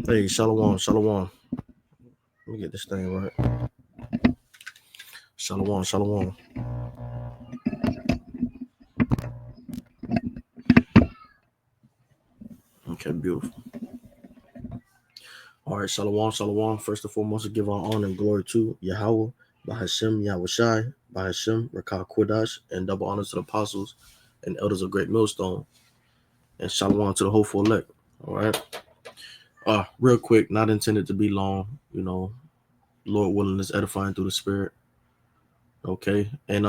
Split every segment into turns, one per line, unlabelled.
Hey, shalom, shalom. Let me get this thing right. Shalom, shalom. Okay, beautiful. All right, shalom, shalom. First and foremost, to give our honor and glory to Yahawah, Bahashem, Yahawashi, Bahashem, Rakah Kodash, and double honors to the apostles and elders of Great Millstone, and shalom to the hopeful elect. All right. Real quick, not intended to be long. Lord willing, is edifying through the Spirit. Okay, and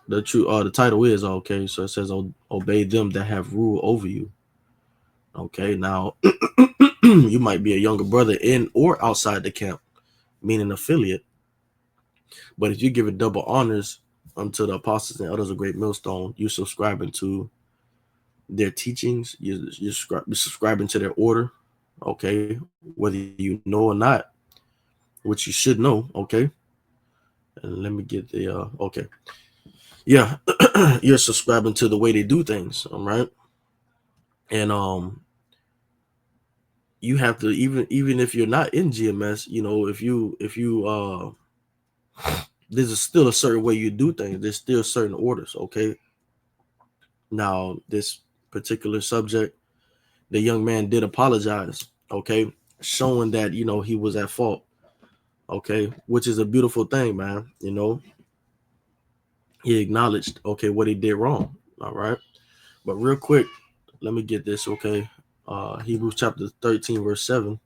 the title is okay. So it says, "Obey them that have rule over you." Okay, now you might be a younger brother in or outside the camp, meaning affiliate. But if you give it double honors unto the apostles and elders of Great Millstone, you're subscribing to their teachings. You're subscribing to their order. Okay, whether you know or not, which you should know. Okay, and let me get the okay. Yeah, you're subscribing to the way they do things. All right, and you have to even if you're not in GMS, if you there's still a certain way you do things. There's still certain orders. Okay. Now, this particular subject, the young man did apologize. Okay, showing that he was at fault. Okay, which is a beautiful thing, man. He acknowledged what he did wrong. All right, but real quick, let me get this. Okay, Hebrews chapter 13, verse 7.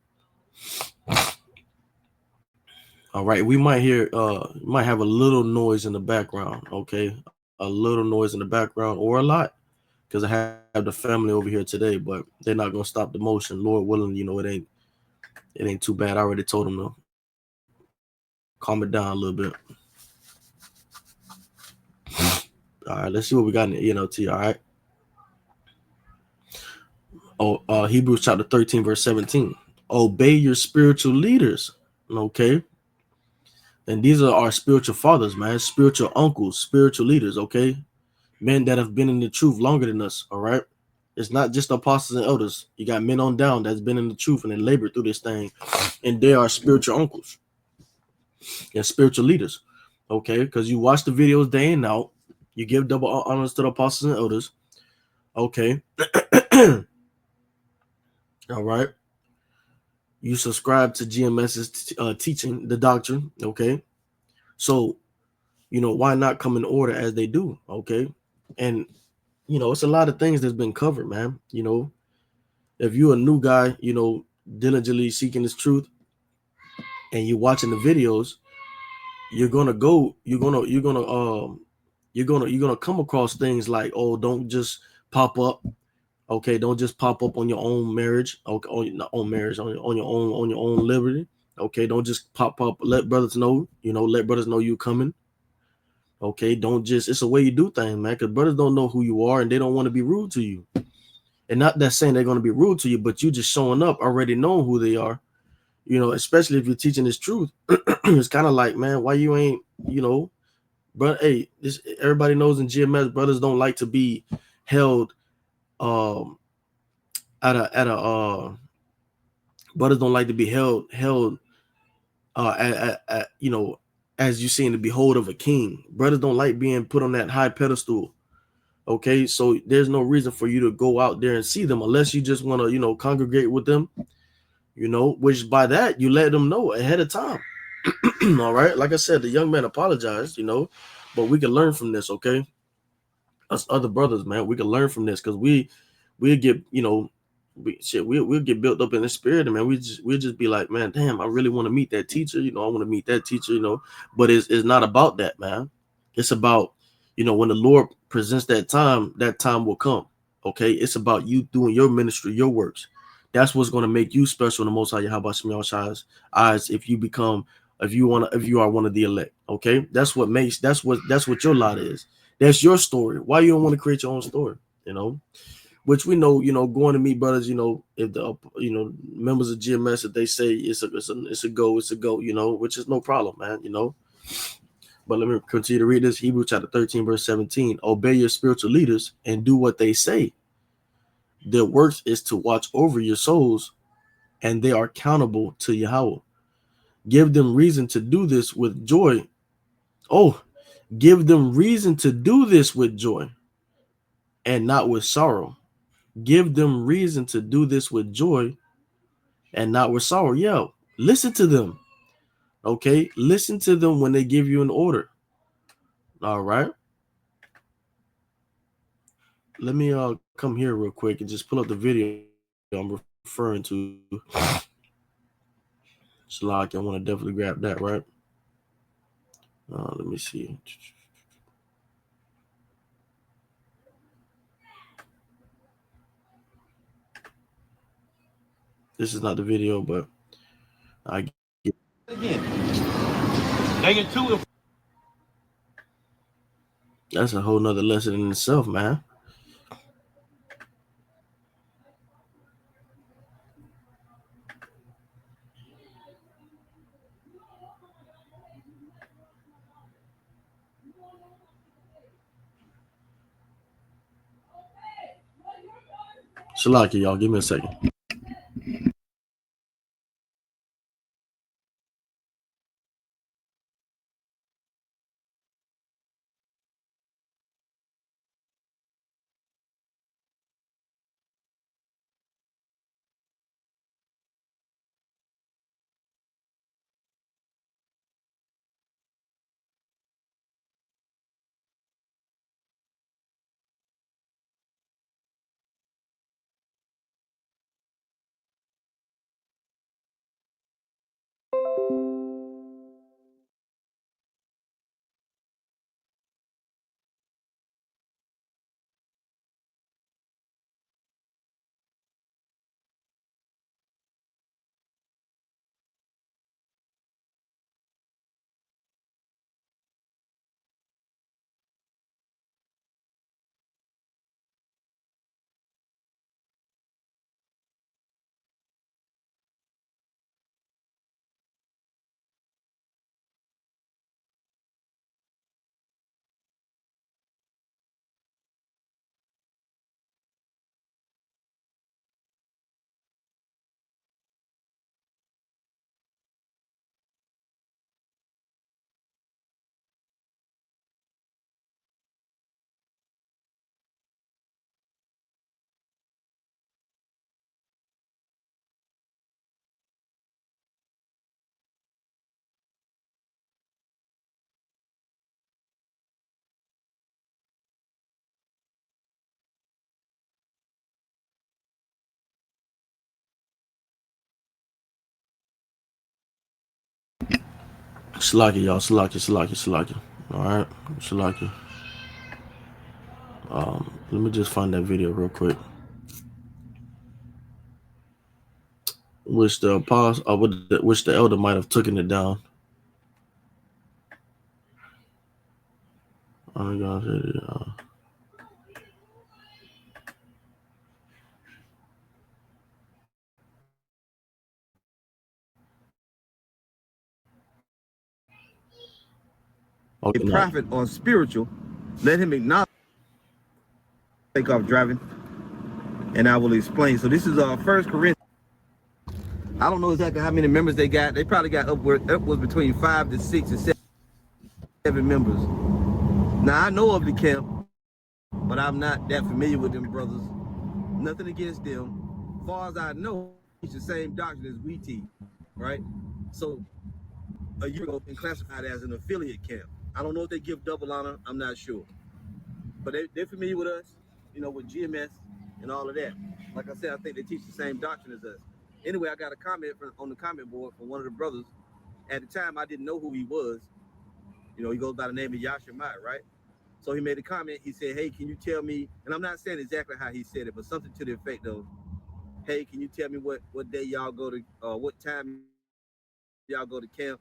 All right, we might have a little noise in the background. Okay, a little noise in the background or a lot, because I have the family over here today, but they're not gonna stop the motion. Lord willing, it ain't too bad. I already told them to calm it down a little bit. All right, let's see what we got in the NLT. All right. Hebrews chapter 13, verse 17. Obey your spiritual leaders. Okay. And these are our spiritual fathers, man, spiritual uncles, spiritual leaders, okay? Men that have been in the truth longer than us, all right? It's not just apostles and elders. You got men on down that's been in the truth and they labored through this thing, and they are spiritual uncles and spiritual leaders, okay? Because you watch the videos day in and out, you give double honors to the apostles and elders, okay? All right? You subscribe to GMS's teaching, the doctrine, okay? So, why not come in order as they do, okay? And it's a lot of things that's been covered, man. If you're a new guy, diligently seeking this truth, and you're watching the videos, you're gonna come across things like, oh, don't just pop up, okay? Don't just pop up on your own marriage, okay? On your own liberty, okay? Don't just pop up. Let brothers know, let brothers know you coming. Okay, don't just, it's a way you do things, man, because brothers don't know who you are and they don't want to be rude to you. And not that saying they're going to be rude to you, but you just showing up already knowing who they are, especially if you're teaching this truth. It's kind of like, man, why you ain't, but hey, everybody knows in GMS, brothers don't like to be held um at a brothers don't like to be held as you seem to behold of a king. Brothers don't like being put on that high pedestal. Okay, so there's no reason for you to go out there and see them unless you just want to, congregate with them, which by that you let them know ahead of time. All right, like I said, the young man apologized, but we can learn from this. Okay, us other brothers, man, we can learn from this, because we get, we'll get built up in the spirit, and man, we'll just be like, man, damn, I really want to meet that teacher, I want to meet that teacher, but it's not about that, man. It's about, when the Lord presents that time will come. Okay, it's about you doing your ministry, your works. That's what's going to make you special in the Most High Yahawah's eyes. If you are one of the elect, okay, that's what your lot is. That's your story. Why you don't want to create your own story? Which we know, going to meet brothers, if the members of GMS, if they say it's a go, which is no problem, man, But let me continue to read this. Hebrews chapter 13, verse 17. Obey your spiritual leaders and do what they say. Their works is to watch over your souls and they are accountable to Yahawah. Give them reason to do this with joy. Oh, give them reason to do this with joy and not with sorrow. Give them reason to do this with joy and not with sorrow. Yo, listen to them. Okay, listen to them when they give you an order. All right. Let me come here real quick and just pull up the video I'm referring to. Shalak, I want to definitely grab that, right? Let me see. This is not the video, but I get
again. They get two.
That's a whole nother lesson in itself, man. Shalaki, y'all, give me a second. Shalaki, y'all, Shalaki. All right, Shalaki. Let me just find that video real quick. Which the apostle, which the elder might have taken it down. Oh my gosh,
A prophet or spiritual, let him acknowledge. Take off driving, and I will explain. So this is First Corinthians. I don't know exactly how many members they got. They probably got upwards between 5 to 6 and 7 members. Now I know of the camp, but I'm not that familiar with them brothers. Nothing against them. As far as I know, it's the same doctrine as we teach, right? So a year ago, been classified as an affiliate camp. I don't know if they give double honor. I'm not sure, but they're familiar with us, with GMS and all of that. Like I said, I think they teach the same doctrine as us. Anyway, I got a comment on the comment board from one of the brothers. At the time, I didn't know who he was. He goes by the name of Yahawashi, right? So he made a comment. He said, "Hey, can you tell me?" And I'm not saying exactly how he said it, but something to the effect of, "Hey, can you tell me what day y'all go to, what time y'all go to camp?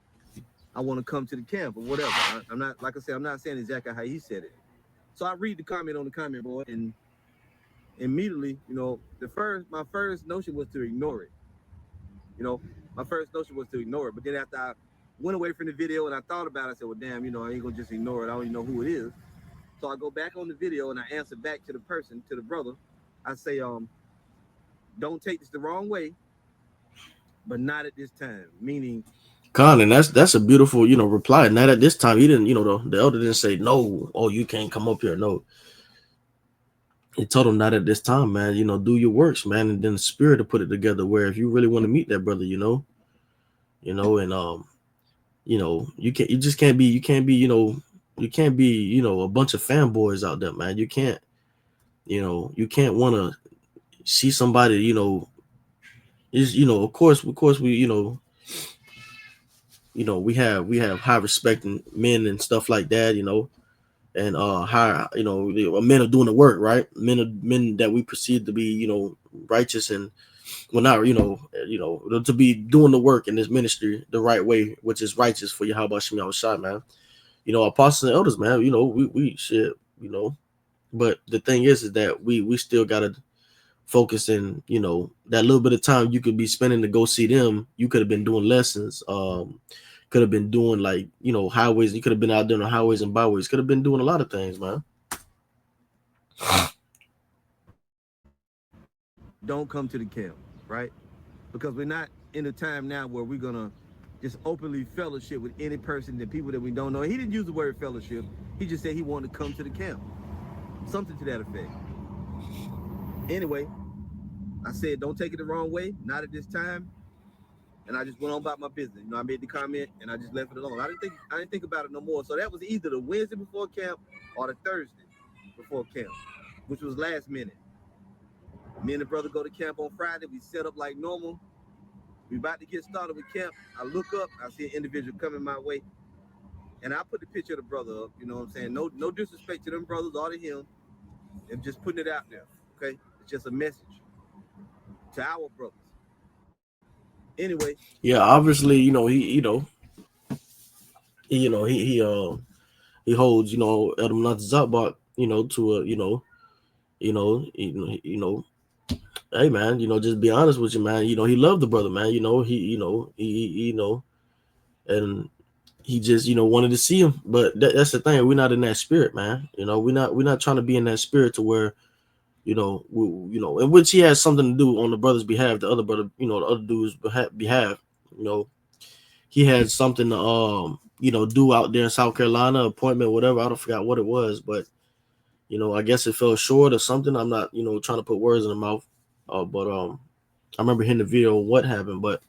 I want to come to the camp or whatever." I'm not, like I said, I'm not saying exactly how he said it. So I read the comment on the comment board, and immediately, my first notion was to ignore it. My first notion was to ignore it. But then after I went away from the video and I thought about it, I said, well, damn, I ain't gonna just ignore it. I don't even know who it is. So I go back on the video and I answer back to the person, to the brother. I say, don't take this the wrong way. but not at this time. Meaning,
Con, and that's a beautiful, reply. Not at this time. He didn't, the elder didn't say no. Oh, you can't come up here. No, he told him not at this time, man. Do your works, man, and then the spirit to put it together. Where if you really want to meet that brother, and you just can't be, you can't be, a bunch of fanboys out there, man. You can't want to see somebody, is of course we, we have high respecting men and stuff like that, and high, men are doing the work, right? Men that we perceive to be, righteous and well, not, to be doing the work in this ministry the right way, which is righteous for Yahawashi, Yahawashi, man. Apostles and elders, man. We shit, but the thing is that we still gotta focus in, that little bit of time you could be spending to go see them. You could have been doing lessons, could have been doing like, highways. You could have been out there on highways and byways. Could have been doing a lot of things, man.
don't come to the camp, right? Because we're not in a time now where we're gonna just openly fellowship with any person, the people that we don't know. He didn't use the word fellowship. He just said he wanted to come to the camp. Something to that effect. Anyway, I said, don't take it the wrong way, not at this time. And I just went on about my business. I made the comment and I just left it alone. I didn't think about it no more. So that was either the Wednesday before camp or the Thursday before camp, which was last minute. Me and the brother go to camp on Friday. We set up like normal. We about to get started with camp. I look up, I see an individual coming my way. And I put the picture of the brother up, you know what I'm saying? No disrespect to them brothers or to him. And just putting it out there. Okay? It's just a message to our brothers. Anyway.
Yeah, obviously, he holds, Adam Zabak, to a, you know, hey man, just be honest with you, man. He loved the brother, man. And he just, wanted to see him. But that's the thing. We're not in that spirit, man. We're not trying to be in that spirit to where, in which he has something to do on the brother's behalf, the other brother, the other dude's behalf, he had something to, do out there in South Carolina, appointment, whatever. I don't forgot what it was, but, I guess it fell short or something. I'm not, trying to put words in the mouth. But I remember hearing the video what happened, but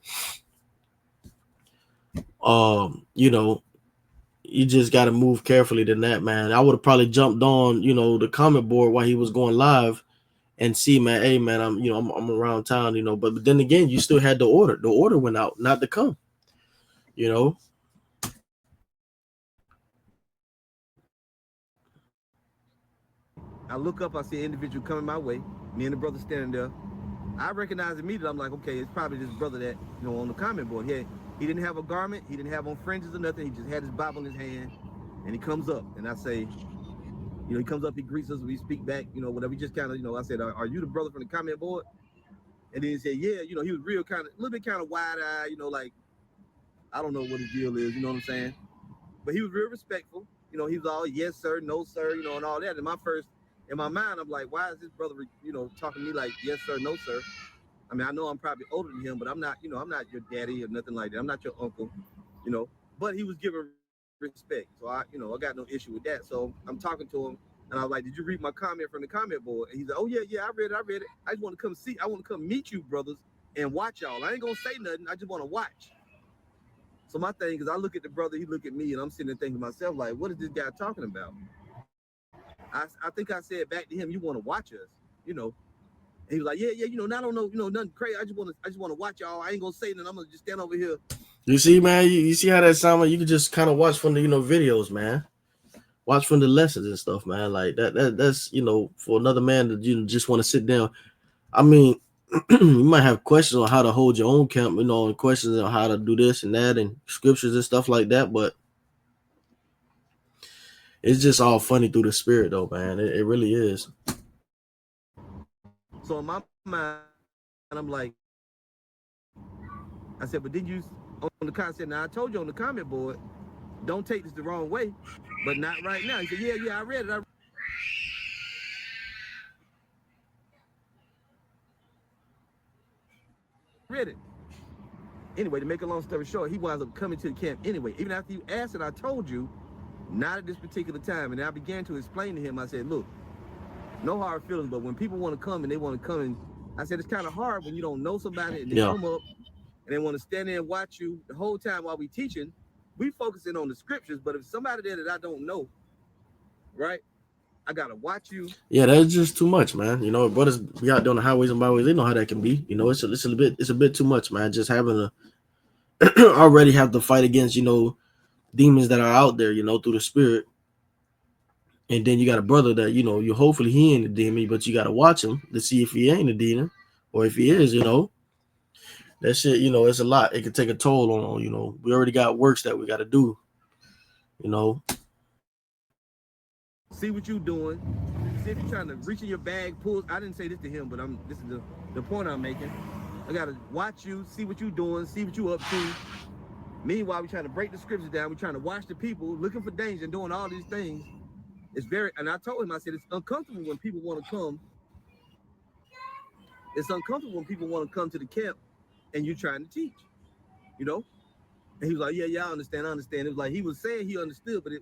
you just got to move carefully than that, man. I would have probably jumped on, the comment board while he was going live and see, man, hey, man, I'm around town, but then again, you still had the order. The order went out not to come,
I look up, I see an individual coming my way. Me and the brother standing there. I recognize immediately. I'm like, okay, it's probably this brother that, on the comment board. He didn't have a garment. He didn't have on fringes or nothing. He just had his Bible in his hand. And he comes up. And I say, he comes up, he greets us, we speak back, whatever. We just kind of, I said, are you the brother from the comment board? And then he said, yeah, he was real kind of, a little bit kind of wide-eyed, like, I don't know what his deal is, you know what I'm saying? But he was real respectful. He was all, yes, sir, no, sir, and all that. And in my mind, I'm like, why is this brother, talking to me like, yes, sir, no, sir? I mean, I know I'm probably older than him, but I'm not, I'm not your daddy or nothing like that. I'm not your uncle, But he was giving respect. So I got no issue with that. So I'm talking to him and I was like, did you read my comment from the comment board? And he's like, oh yeah, I read it. I just want to come see, I want to come meet you brothers and watch y'all. I ain't gonna say nothing. I just want to watch. So my thing is I look at the brother, he look at me, and I'm sitting there thinking to myself, like, what is this guy talking about? I think I said back to him, you want to watch us, And he was like, yeah, I don't know, nothing crazy. I just want to watch y'all. I ain't gonna say nothing. I'm gonna just stand over here.
You see, man, you see how that sound like? You can just kind of watch from the, videos, man. Watch from the lessons and stuff, man. Like that's for another man that you just want to sit down. I mean, you might have questions on how to hold your own camp, and questions on how to do this and that and scriptures and stuff like that, but it's just all funny through the spirit though, man. It really is.
So in my mind, I'm like, I said, but did you on the comment? Now I told you on the comment board, don't take this the wrong way, but not right now. He said, yeah, I read it. I read it. anyway, to make a long story short, he winds up coming to the camp anyway. Even after you asked and I told you, not at this particular time. And I began to explain to him, I said, look, no hard feelings, but when people want to come and they want to come and I said, it's kind of hard when you don't know somebody and they come up and they want to stand there and watch you the whole time while we teaching. We focusing on the scriptures, but if somebody there that I don't know, right, I gotta watch you.
Yeah, that's just too much, man. You know, brothers be out there on the highways and byways. They know how that can be. You know, it's a bit too much, man. Just having to already have to fight against, you know, demons that are out there, you know, through the spirit. And then you got a brother that, you know, you hopefully he ain't a demon, but you got to watch him to see if he ain't a demon, or if he is, you know, that shit, you know, it's a lot. It can take a toll on, you know, we already got works that we got to do, you know.
See what you doing. See if you're trying to reach in your bag, pull. I didn't say this to him, but this is the point I'm making. I gotta watch you, see what you doing, see what you up to. Meanwhile, we're trying to break the scriptures down. We're trying to watch the people, looking for danger and doing all these things. It's very, and I told him, I said, it's uncomfortable when people want to come. It's uncomfortable when people want to come to the camp and you're trying to teach, you know? And he was like, yeah, I understand. It was like he was saying he understood, but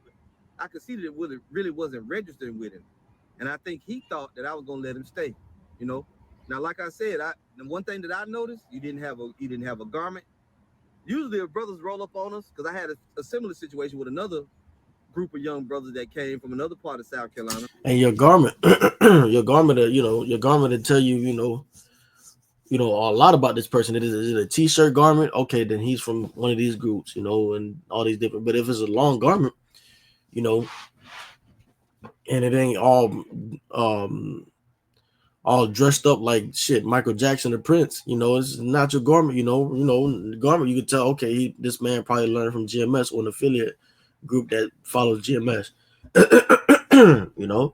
I could see that it really wasn't registering with him. And I think he thought that I was gonna let him stay, you know. Now, like I said, the one thing that I noticed, you didn't have a garment. Usually, if brothers roll up on us, because I had a similar situation with another group of young brothers that came from another part of South Carolina.
And your garment, your garment, your garment to tell you, you know, a lot about this person. Is it a t-shirt garment? Okay, then he's from one of these groups, you know, and all these different. But if it's a long garment, you know, and it ain't all dressed up like shit, Michael Jackson or Prince, you know, it's not your garment, you know, the garment, you could tell, okay, this man probably learned from GMS or an affiliate group that follows GMS, you know.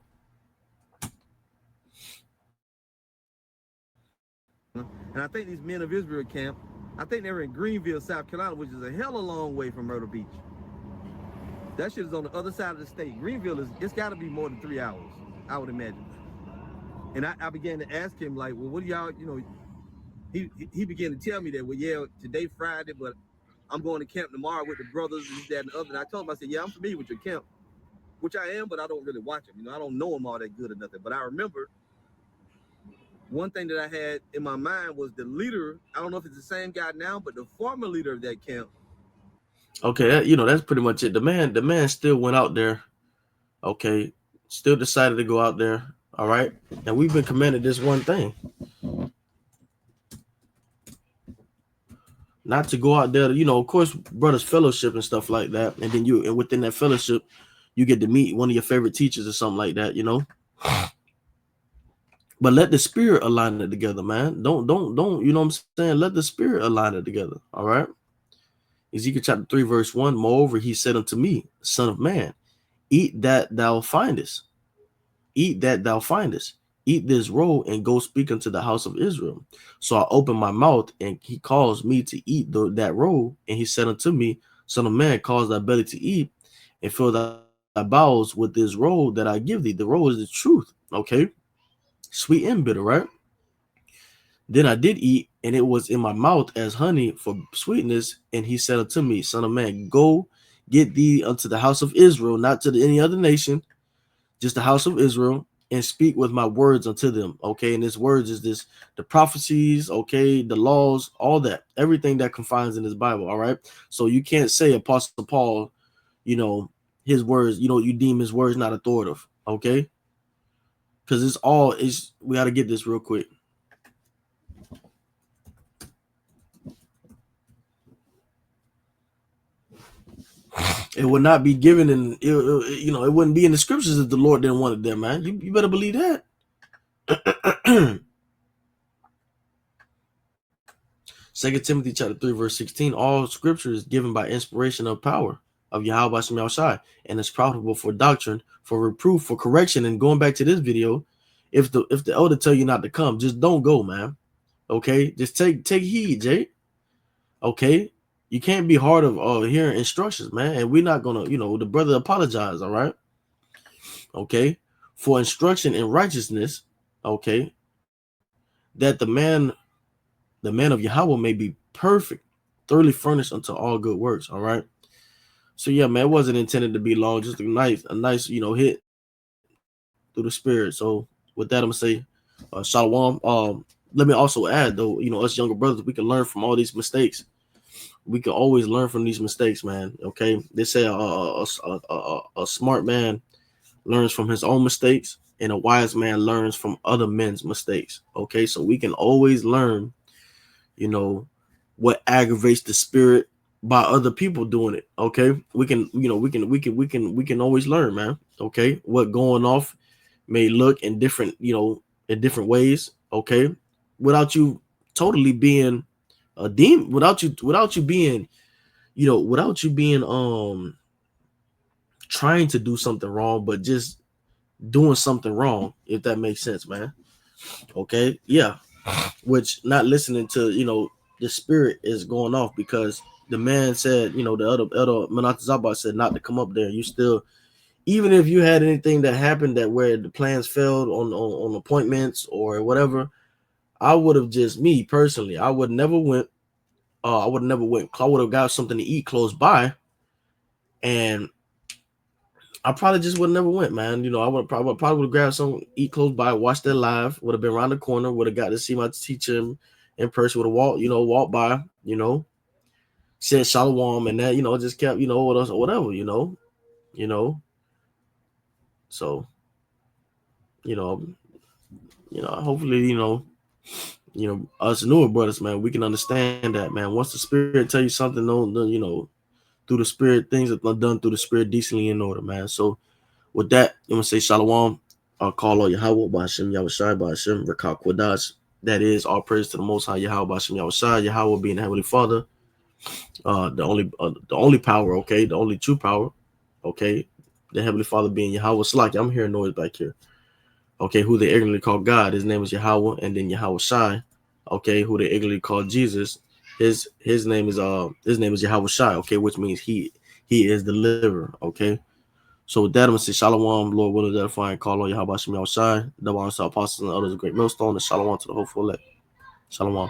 And I think these men of Israel camp, I think they were in Greenville, South Carolina, which is a hell of a long way from Myrtle Beach. That shit is on the other side of the state. Greenville it's got to be more than 3 hours, I would imagine. And I began to ask him, like, well, what do y'all, you know, he began to tell me that, well, yeah, today Friday, but I'm going to camp tomorrow with the brothers and this, that, and the other. And I told him, I said, yeah, I'm familiar with your camp, which I am, but I don't really watch them. You know, I don't know them all that good or nothing. But I remember one thing that I had in my mind was the leader. I don't know if it's the same guy now, but the former leader of that camp.
Okay, that's pretty much it. The man still went out there. Okay, still decided to go out there. All right, and we've been commanded this one thing: not to go out there. You know, of course, brothers fellowship and stuff like that, and then and within that fellowship, you get to meet one of your favorite teachers or something like that. You know. But let the spirit align it together, man. Don't, you know what I'm saying? Let the spirit align it together. All right. Ezekiel chapter 3, verse 1. Moreover, he said unto me, Son of man, eat that thou findest. Eat that thou findest. Eat this roll and go speak unto the house of Israel. So I opened my mouth, and he caused me to eat that roll. And he said unto me, Son of man, cause thy belly to eat, and fill thy bowels with this roll that I give thee. The roll is the truth. Okay. Sweet and bitter, right? Then I did eat, and it was in my mouth as honey for sweetness. And he said unto me, Son of man, go get thee unto the house of Israel, not to any other nation, just the house of Israel, and speak with my words unto them. Okay, and his words is this, the prophecies, okay, the laws, all that, everything that confines in this Bible. All right. So you can't say Apostle Paul, you know, his words, you know, you deem his words not authoritative. Okay. Because we got to get this real quick. It would not be given in, it wouldn't be in the scriptures if the Lord didn't want it there, man. You better believe that. 2 Timothy chapter 3, verse 16, all scripture is given by inspiration of power of Yahawashi, and is profitable for doctrine, for reproof, for correction. And going back to this video, if the elder tell you not to come, just don't go, man. Okay, just take heed, Jay. Okay, you can't be hard of hearing instructions, man. And we're not gonna, the brother apologize, all right? Okay, for instruction in righteousness, okay, that the man of Yahawah may be perfect, thoroughly furnished unto all good works. All right. So yeah, man, it wasn't intended to be long, just a nice, hit through the spirit. So with that, I'm gonna say, Shalom. Let me also add though, us younger brothers, we can learn from all these mistakes. We can always learn from these mistakes, man. Okay, they say a smart man learns from his own mistakes, and a wise man learns from other men's mistakes. Okay, so we can always learn, you know, what aggravates the spirit by other people doing it. Okay, we can always learn, man. Okay, what going off may look in different, in different ways. Okay, without you totally being a demon, without you being, without you being trying to do something wrong, but just doing something wrong, if that makes sense, man. Okay, yeah, which not listening to, the spirit is going off because the man said, the other Menatazaba said not to come up there. You still, even if you had anything that happened that where the plans failed on appointments or whatever, I would have just, me personally, I would never went. I would never went. I would have got something to eat close by, and I probably just would never went, man. I would have grabbed some, eat close by, watched that live. Would have been around the corner. Would have got to see my teacher in person. Would have walked by. Said shalom, and that, just kept, what else or whatever, you know. So you know, hopefully, us newer brothers, man, we can understand that, man. Once the spirit tell you something, through the spirit, things are done through the spirit decently in order, man. So with that, I'm gonna say shalom. I'll call on Yahawah by Hashem Yahawashi by Hashem Rakak Quadash. That is all praise to the Most High Yahawah by Hashem Yahawashi. Yahawah being the Heavenly Father, the only power, okay, the only true power, okay. The Heavenly Father being Yahawah. Slack, I'm hearing noise back here. Okay, who they ignorantly call God. His name is Yahawah, and then Yahawashi. Okay, who they ignorantly call Jesus. His name is Yahawashi. Okay, which means he is the deliverer. Okay. So with that, I'm gonna say shalom, Lord willing, that fine call on Yahweh Shem Yahawashi, the one apostles and others, a great millstone, and shalom to the hopeful elect. Shalom.